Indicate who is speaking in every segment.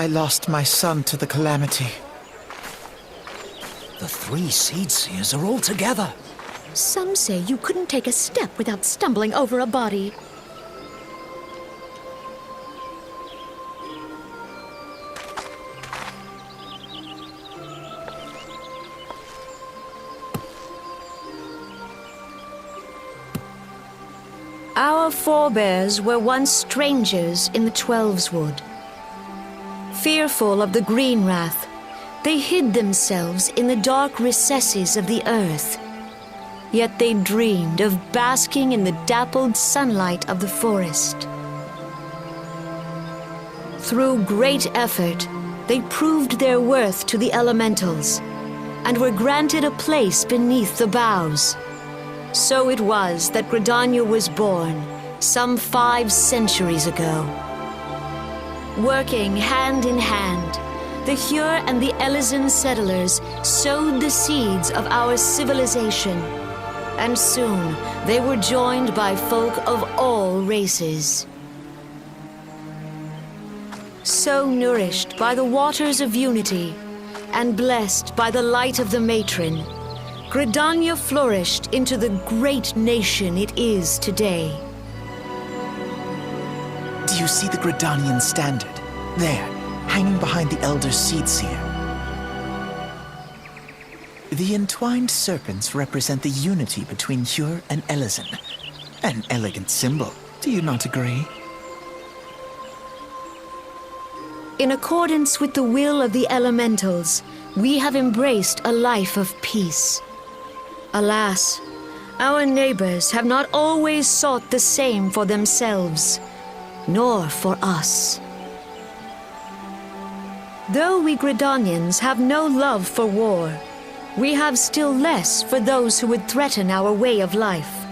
Speaker 1: I lost my son to the calamity.
Speaker 2: The 3 Seed Seers are all together.
Speaker 3: Some say you couldn't take a step without stumbling over a body. Our forebears were once strangers in the Twelveswood. Fearful of the Green Wrath, they hid themselves in the dark recesses of the earth. Yet they dreamed of basking in the dappled sunlight of the forest. Through great effort, they proved their worth to the elementals, and were granted a place beneath the boughs. So it was that Gridania was born, some 5 centuries ago. Working hand in hand, the Hyur and the Elysian settlers sowed the seeds of our civilization, and soon they were joined by folk of all races. So nourished by the waters of unity, and blessed by the light of the matron, Gridania flourished into the great nation it is today.
Speaker 1: Do you see the Gridanian standard? There, hanging behind the Elder Seed Seer. The entwined serpents represent the unity between Hyur and Elysian. An elegant symbol, do you not agree?
Speaker 3: In accordance with the will of the elementals, we have embraced a life of peace. Alas, our neighbors have not always sought the same for themselves, nor for us. Though we Gridanians have no love for war, we have still less for those who would threaten our way of life.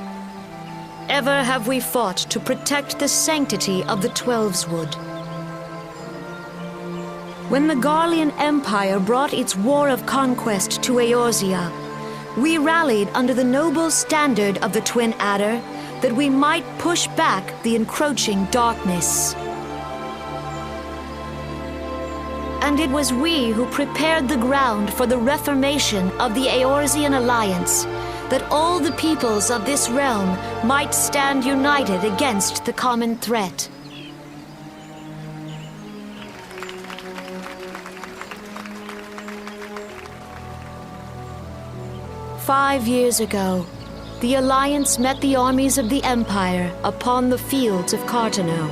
Speaker 3: Ever have we fought to protect the sanctity of the Twelveswood. When the Garlean Empire brought its war of conquest to Eorzea, we rallied under the noble standard of the Twin Adder that we might push back the encroaching darkness. And it was we who prepared the ground for the reformation of the Eorzean Alliance, that all the peoples of this realm might stand united against the common threat. "5 years ago, the Alliance met the armies of the Empire upon the fields of Cartano.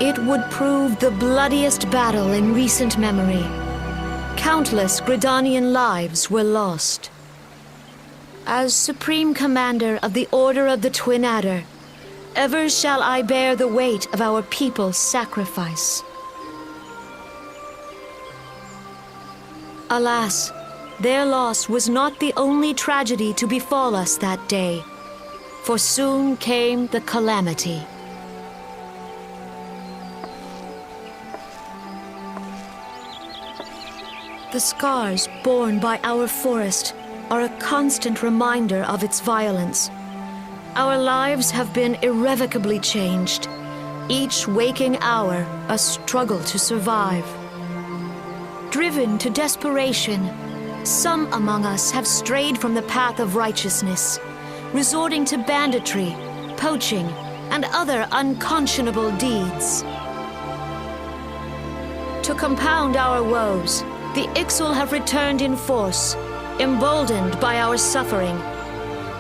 Speaker 3: It would prove the bloodiest battle in recent memory. Countless Gridanian lives were lost. As Supreme Commander of the Order of the Twin Adder, ever shall I bear the weight of our people's sacrifice. Alas, their loss was not the only tragedy to befall us that day, for soon came the calamity. The scars borne by our forest are a constant reminder of its violence. Our lives have been irrevocably changed, each waking hour a struggle to survive. Driven to desperation, some among us have strayed from the path of righteousness, resorting to banditry, poaching, and other unconscionable deeds. To compound our woes, the Ixal have returned in force, emboldened by our suffering.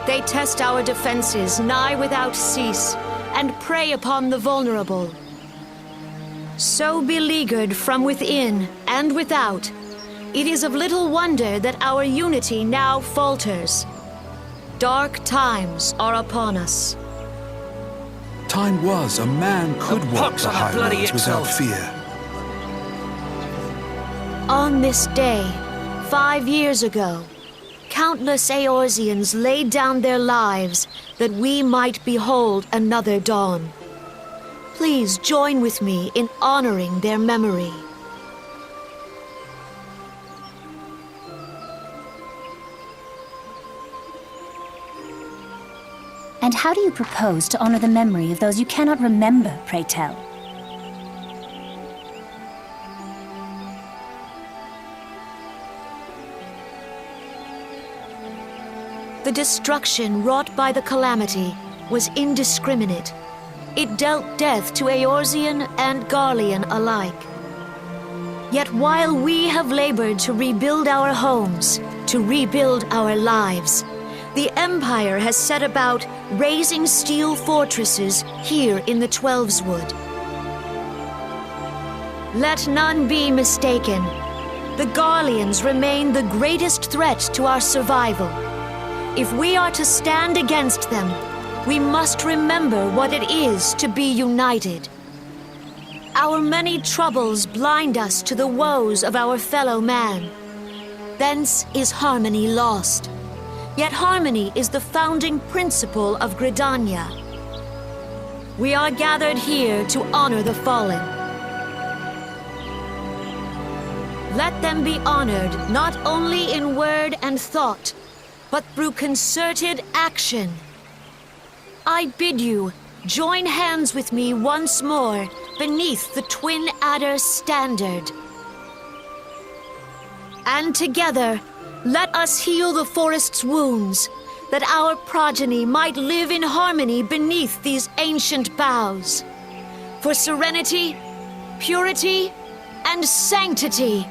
Speaker 3: They test our defenses nigh without cease, and prey upon the vulnerable. So beleaguered from within and without, it is of little wonder that our unity now falters. Dark times are upon us.
Speaker 4: Time was a man could walk the high roads without fear.
Speaker 3: On this day, 5 years ago, countless Eorzeans laid down their lives that we might behold another dawn. Please join with me in honoring their memory.
Speaker 5: And how do you propose to honor the memory of those you cannot remember, pray tell?
Speaker 3: The destruction wrought by the calamity was indiscriminate. It dealt death to Eorzean and Garlean alike. Yet while we have labored to rebuild our homes, to rebuild our lives, the Empire has set about raising steel fortresses here in the Twelveswood. Let none be mistaken. The Garleans remain the greatest threat to our survival. If we are to stand against them, we must remember what it is to be united. Our many troubles blind us to the woes of our fellow man. Thence is harmony lost. Yet harmony is the founding principle of Gridania. We are gathered here to honor the fallen. Let them be honored not only in word and thought, but through concerted action. I bid you join hands with me once more beneath the Twin Adder's standard. And together, let us heal the forest's wounds, that our progeny might live in harmony beneath these ancient boughs. For serenity, purity, and sanctity.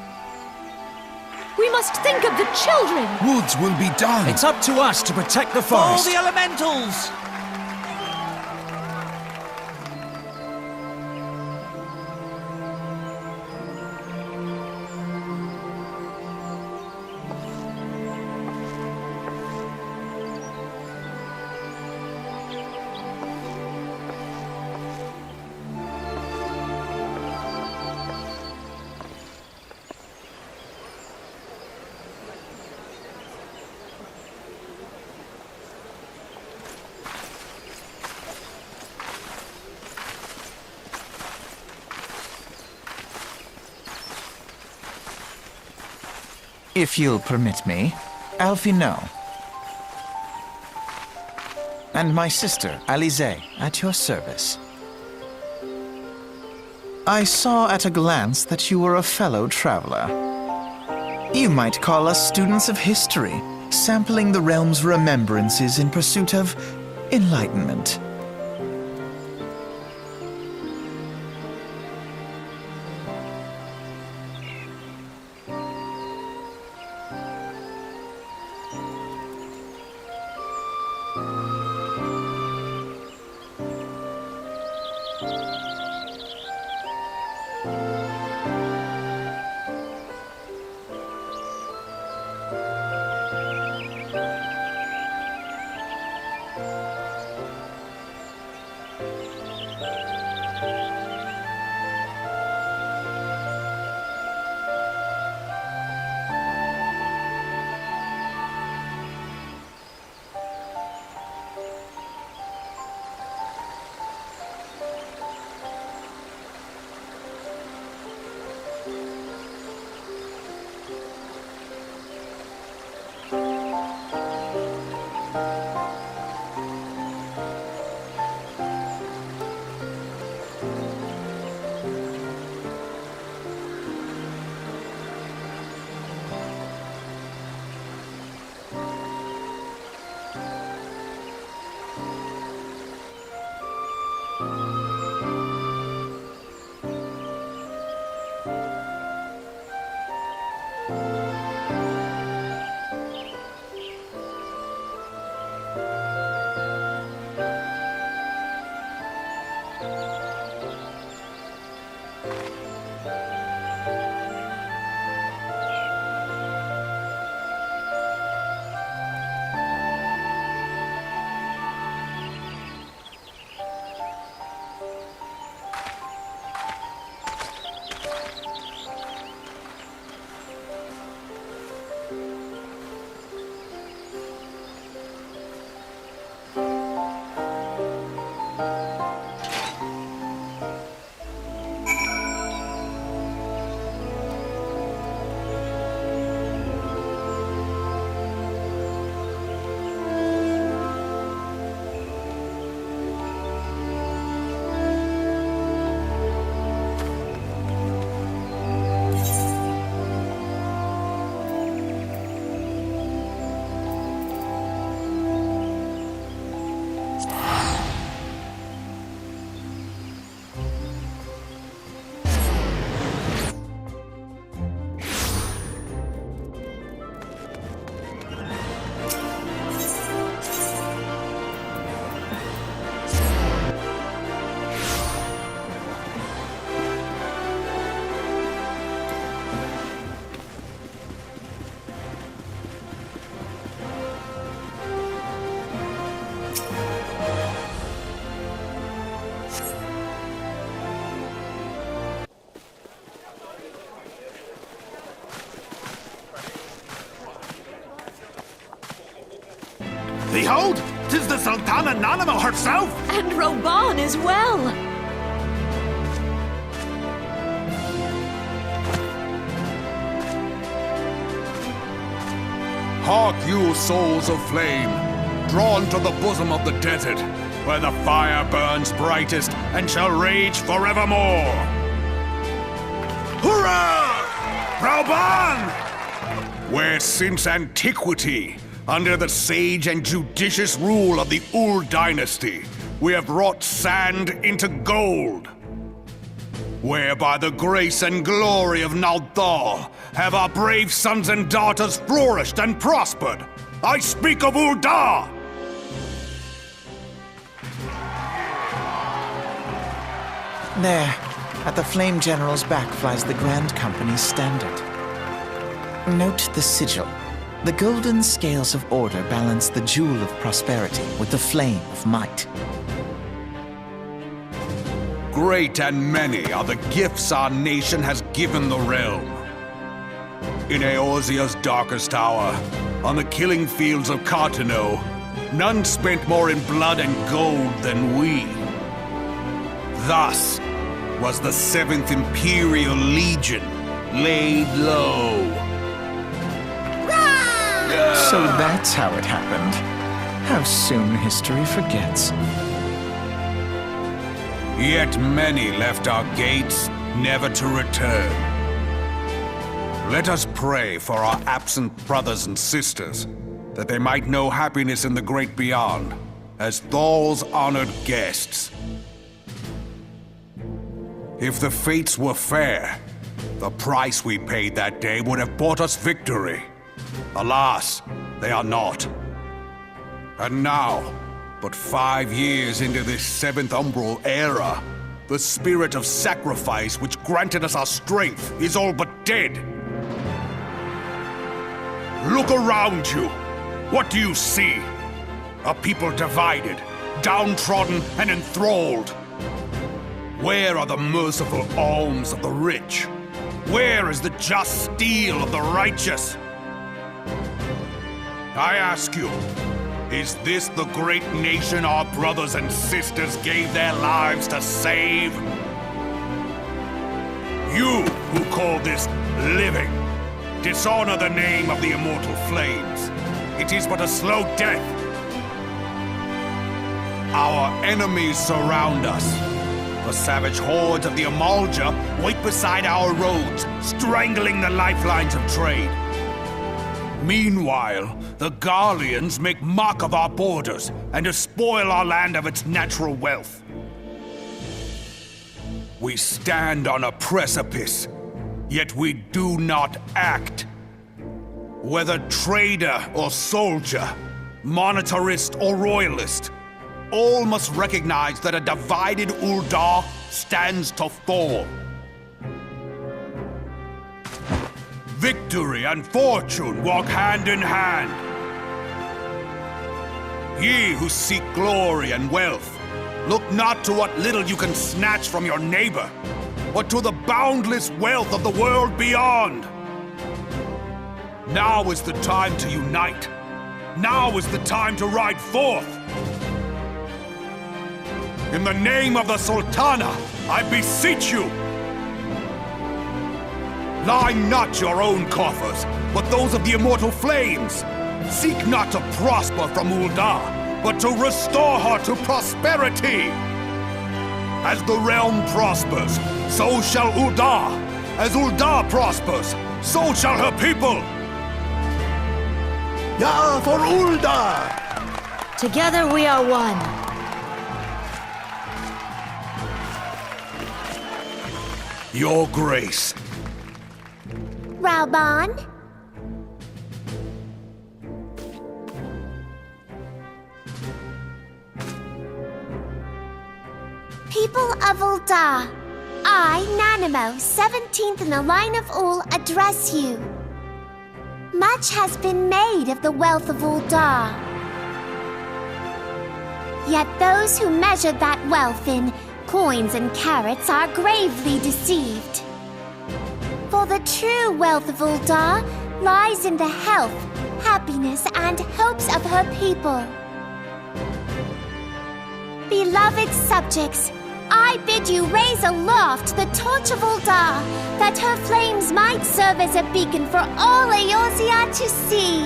Speaker 3: We must think of the children!
Speaker 4: Woods will be done!
Speaker 2: It's up to us to protect the
Speaker 1: For
Speaker 2: forest!
Speaker 1: the elementals! If you'll permit me, Alfie No. And my sister, Alize, at your service. I saw at a glance that you were a fellow traveler. You might call us students of history, sampling the realm's remembrances in pursuit of enlightenment.
Speaker 6: Behold, 'tis the Sultana Nanamo herself!
Speaker 3: And Roban as well!
Speaker 4: Hark you, souls of flame, drawn to the bosom of the desert, where the fire burns brightest and shall rage forevermore!
Speaker 6: Hurrah! Rauban!
Speaker 4: Where since antiquity, under the sage and judicious rule of the Ul dynasty, we have wrought sand into gold. Where by the grace and glory of Naldal have our brave sons and daughters flourished and prospered. I speak of Ul'dah!
Speaker 1: There, at the Flame General's back flies the Grand Company's standard. Note the sigil. The golden scales of order balance the jewel of prosperity with the flame of might.
Speaker 4: Great and many are the gifts our nation has given the realm. In Eorzea's darkest hour, on the killing fields of Cartano, none spent more in blood and gold than we. Thus was the 7th Imperial Legion laid low.
Speaker 1: So that's how it happened. How soon history forgets.
Speaker 4: Yet many left our gates, never to return. Let us pray for our absent brothers and sisters, that they might know happiness in the great beyond, as Thal's honored guests. If the fates were fair, the price we paid that day would have bought us victory. Alas, they are not. And now, but 5 years into this 7th Umbral era, the spirit of sacrifice which granted us our strength is all but dead. Look around you. What do you see? A people divided, downtrodden and enthralled. Where are the merciful alms of the rich? Where is the just steel of the righteous? I ask you, is this the great nation our brothers and sisters gave their lives to save? You who call this living, dishonor the name of the immortal flames. It is but a slow death. Our enemies surround us. The savage hordes of the Amalja wait beside our roads, strangling the lifelines of trade. Meanwhile, the Garleans make mock of our borders and despoil our land of its natural wealth. We stand on a precipice, yet we do not act. Whether trader or soldier, monetarist or royalist, all must recognize that a divided Ul'dah stands to fall. Victory and fortune walk hand in hand. Ye who seek glory and wealth, look not to what little you can snatch from your neighbor, but to the boundless wealth of the world beyond. Now is the time to unite. Now is the time to ride forth. In the name of the Sultana, I beseech you, line not your own coffers, but those of the immortal flames. Seek not to prosper from Ul'dah, but to restore her to prosperity. As the realm prospers, so shall Ul'dah. As Ul'dah prospers, so shall her people.
Speaker 6: Yeah, for Ul'dah!
Speaker 3: Together we are one.
Speaker 4: Your Grace.
Speaker 5: Rauban? People of Ul'dah, I, Nanamo, 17th in the line of Ul, address you. Much has been made of the wealth of Ul'dah. Yet those who measure that wealth in coins and carats are gravely deceived. For the true wealth of Ul'dah lies in the health, happiness and hopes of her people. Beloved subjects, I bid you raise aloft the torch of Ul'dah, that her flames might serve as a beacon for all Eorzea to see.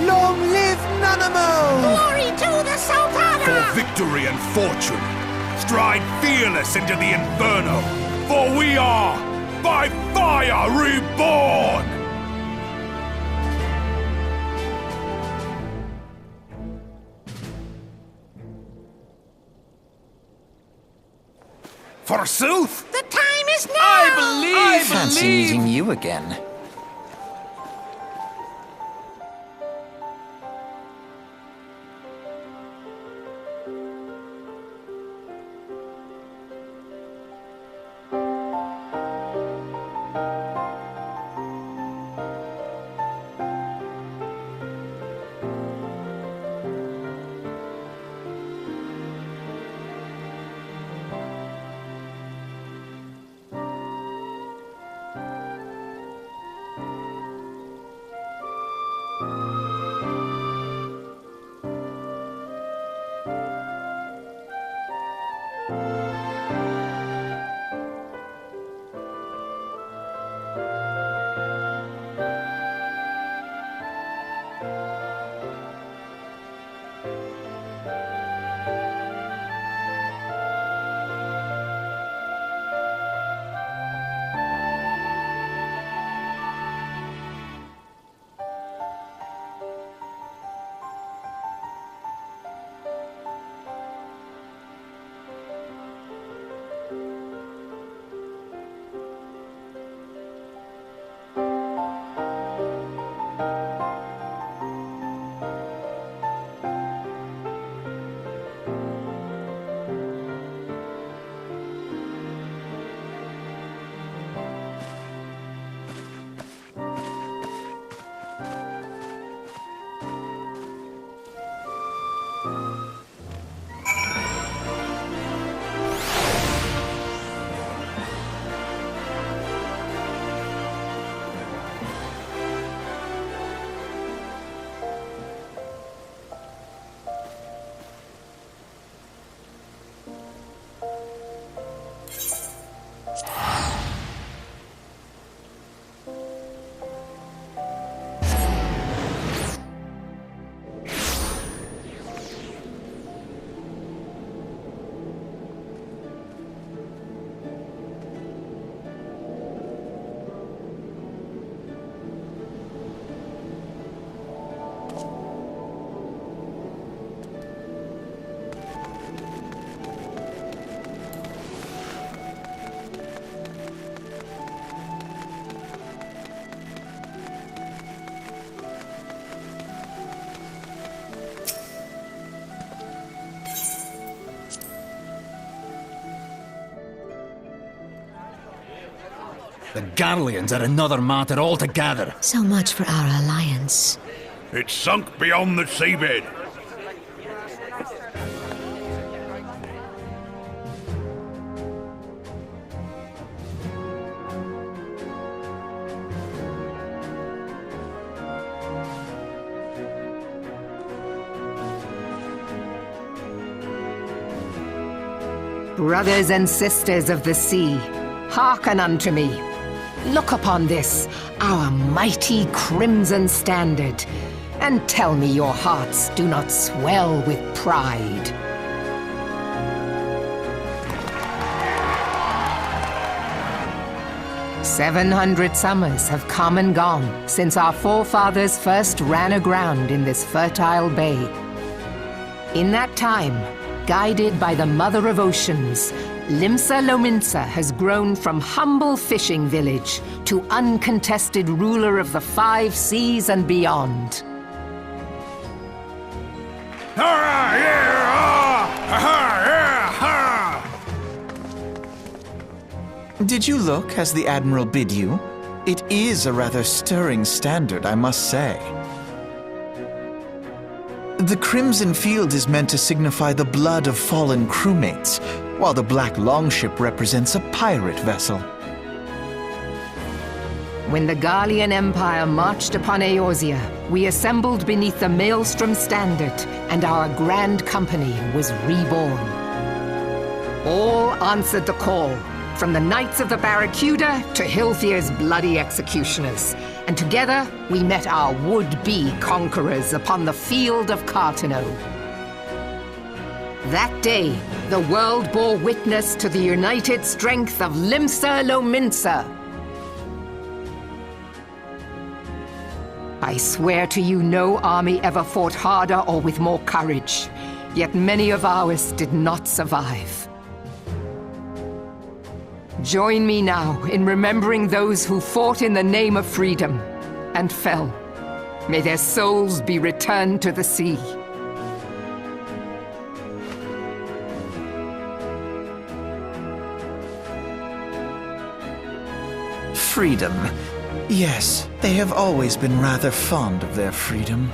Speaker 1: Long live Nanamo!
Speaker 5: Glory to the Sultana!
Speaker 4: For victory and fortune, stride fearless into the Inferno, for we are, by fire, reborn! Forsooth?
Speaker 2: The time is now! I
Speaker 1: Fancy meeting you again.
Speaker 2: The Garleans are another matter altogether.
Speaker 3: So much for our alliance.
Speaker 4: It's sunk beyond the seabed.
Speaker 7: Brothers and sisters of the sea, hearken unto me. Look upon this, our mighty crimson standard, and tell me your hearts do not swell with pride. "700 summers have come and gone since our forefathers first ran aground in this fertile bay. In that time, guided by the Mother of Oceans, Limsa Lominsa has grown from humble fishing village to uncontested ruler of the 5 seas and beyond.
Speaker 1: Did you look as the Admiral bid you? It is a rather stirring standard, I must say. The crimson field is meant to signify the blood of fallen crewmates, while the black longship represents a pirate vessel.
Speaker 7: When the Gallian Empire marched upon Eorzea, we assembled beneath the Maelstrom standard, and our grand company was reborn. All answered the call, from the Knights of the Barracuda to Hilfir's bloody executioners, and together we met our would-be conquerors upon the field of Cartano. That day, the world bore witness to the united strength of Limsa Lominsa. I swear to you, no army ever fought harder or with more courage, yet many of ours did not survive. Join me now in remembering those who fought in the name of freedom and fell. May their souls be returned to the sea.
Speaker 1: Freedom. Yes, they have always been rather fond of their freedom.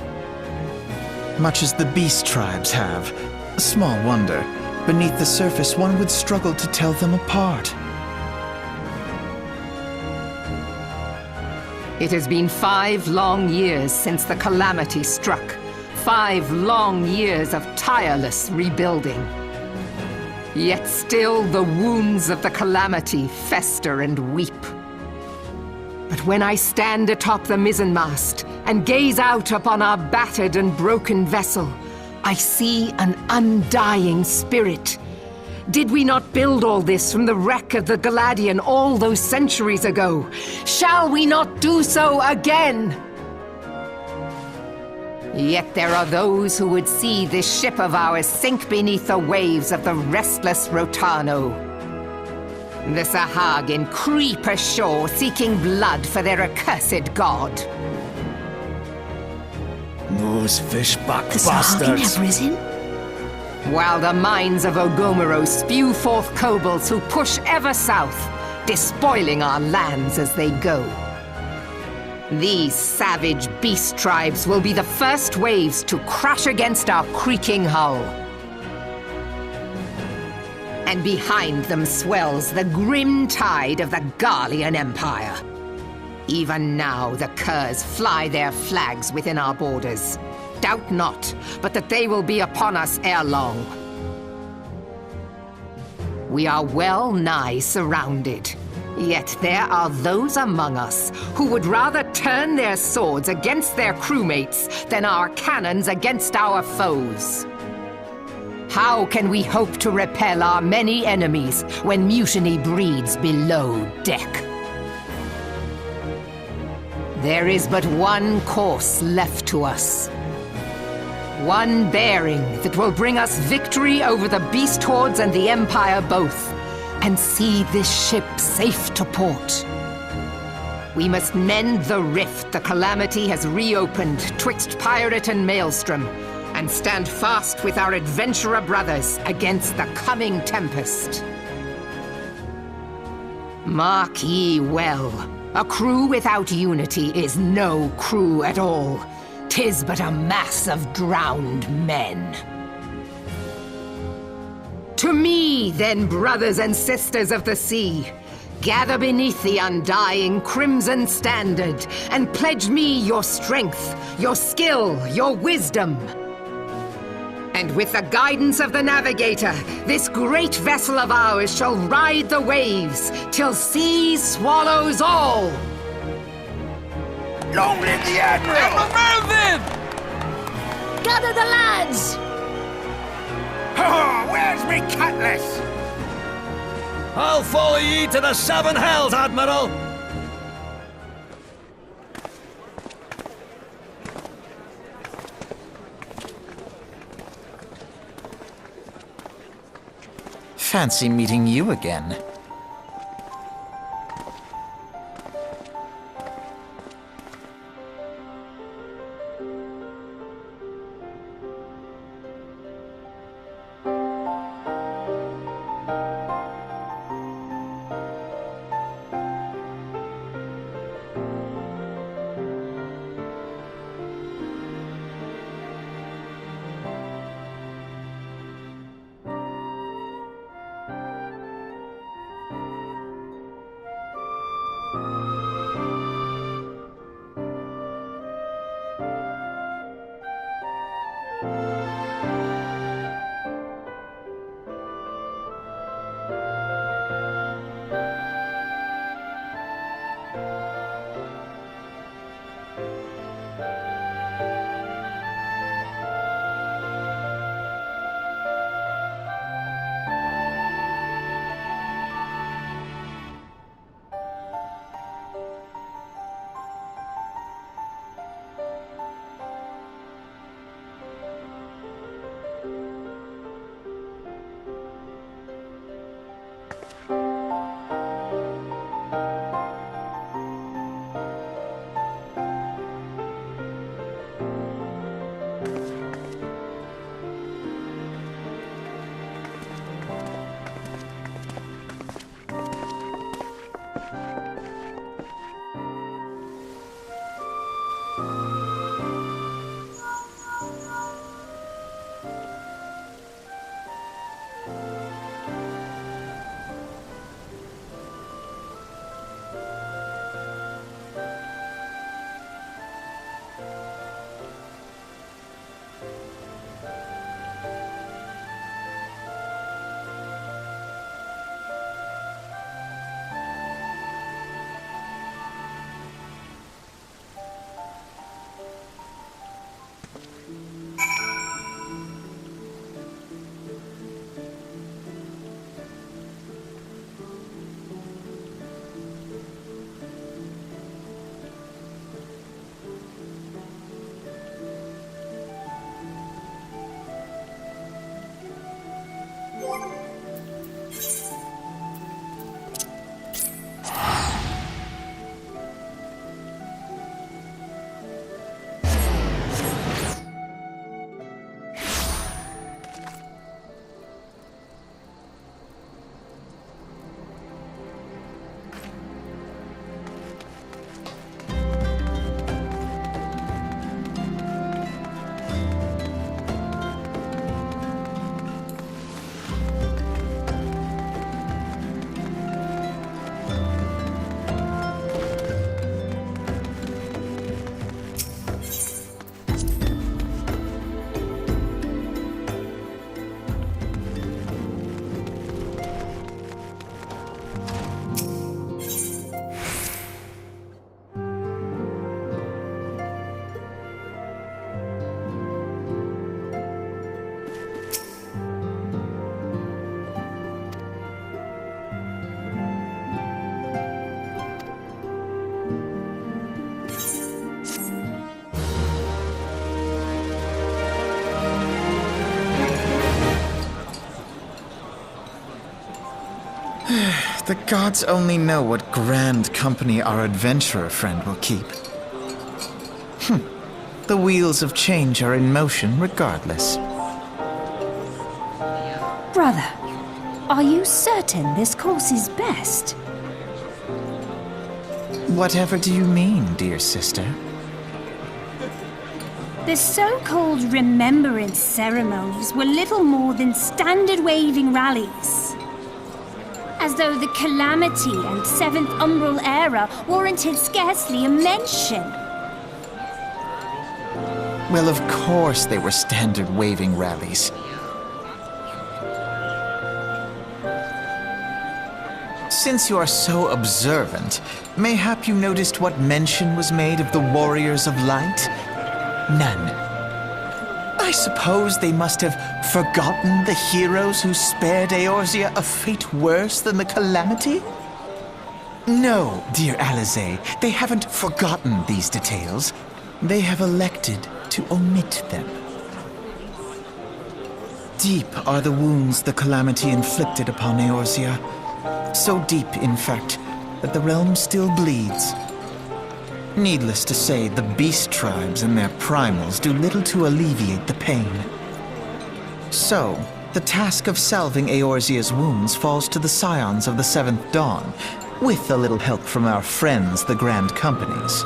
Speaker 1: Much as the beast tribes have. Small wonder. Beneath the surface, one would struggle to tell them apart.
Speaker 7: It has been 5 long years since the calamity struck. 5 long years of tireless rebuilding. Yet still the wounds of the calamity fester and weep. But when I stand atop the mizzenmast and gaze out upon our battered and broken vessel, I see an undying spirit. Did we not build all this from the wreck of the Galadian all those centuries ago? Shall we not do so again? Yet there are those who would see this ship of ours sink beneath the waves of the restless Rotano. The Sahagin creep ashore seeking blood for their accursed god.
Speaker 2: Those fishback
Speaker 3: The Sahagin have risen?
Speaker 7: While the mines of Ogomoro spew forth kobolds who push ever south, despoiling our lands as they go. These savage beast tribes will be the first waves to crash against our creaking hull. And behind them swells the grim tide of the Gallian Empire. Even now the curs fly their flags within our borders. Doubt not, but that they will be upon us ere long. We are well nigh surrounded. Yet there are those among us who would rather turn their swords against their crewmates than our cannons against our foes. How can we hope to repel our many enemies when mutiny breeds below deck? There is but one course left to us. One bearing that will bring us victory over the beast hordes and the Empire both, and see this ship safe to port. We must mend the rift the calamity has reopened twixt pirate and maelstrom, and stand fast with our adventurer brothers against the coming tempest. Mark ye well, a crew without unity is no crew at all. 'Tis but a mass of drowned men. To me, then, brothers and sisters of the sea, gather beneath the undying crimson standard and pledge me your strength, your skill, your wisdom. And with the guidance of the navigator, this great vessel of ours shall ride the waves till sea swallows all.
Speaker 6: Long live the Admiral!
Speaker 2: Admiral Viv!
Speaker 3: Gather the lads!
Speaker 6: Oh, where's me cutlass?
Speaker 2: I'll follow ye to the 7 hells, Admiral!
Speaker 1: Fancy meeting you again. The gods only know what grand company our adventurer friend will keep. The wheels of change are in motion regardless.
Speaker 8: Brother, are you certain this course is best?
Speaker 1: Whatever do you mean, dear sister?
Speaker 8: The so-called remembrance ceremonies were little more than standard waving rallies. As though the Calamity and 7th Umbral era warranted scarcely a mention.
Speaker 1: Well, of course they were standard waving rallies. Since you are so observant, mayhap you noticed what mention was made of the Warriors of Light? None. I suppose they must have forgotten the heroes who spared Eorzea a fate worse than the Calamity? No, dear Alize, they haven't forgotten these details. They have elected to omit them. Deep are the wounds the Calamity inflicted upon Eorzea. So deep, in fact, that the realm still bleeds. Needless to say, the beast tribes and their primals do little to alleviate the pain. So, the task of salving Eorzea's wounds falls to the scions of the 7th Dawn, with a little help from our friends, the Grand Companies.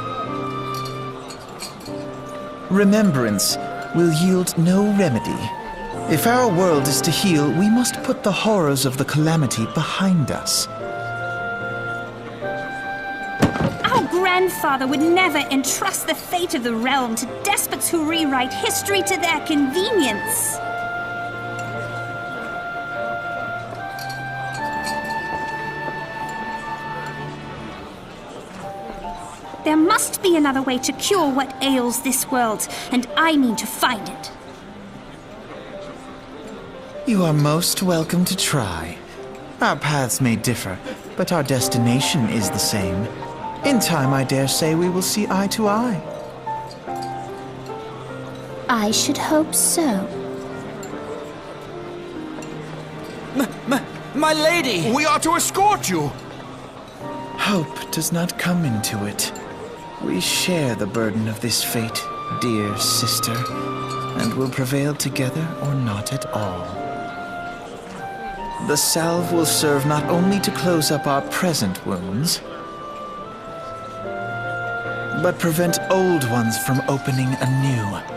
Speaker 1: Remembrance will yield no remedy. If our world is to heal, we must put the horrors of the Calamity behind us.
Speaker 8: Grandfather would never entrust the fate of the realm to despots who rewrite history to their convenience. There must be another way to cure what ails this world, and I mean to find it.
Speaker 1: You are most welcome to try. Our paths may differ, but our destination is the same. In time, I dare say, we will see eye to eye.
Speaker 5: I should hope so.
Speaker 2: My lady!
Speaker 6: We are to escort you!
Speaker 1: Hope does not come into it. We share the burden of this fate, dear sister, and will prevail together or not at all. The salve will serve not only to close up our present wounds, but prevent old ones from opening anew.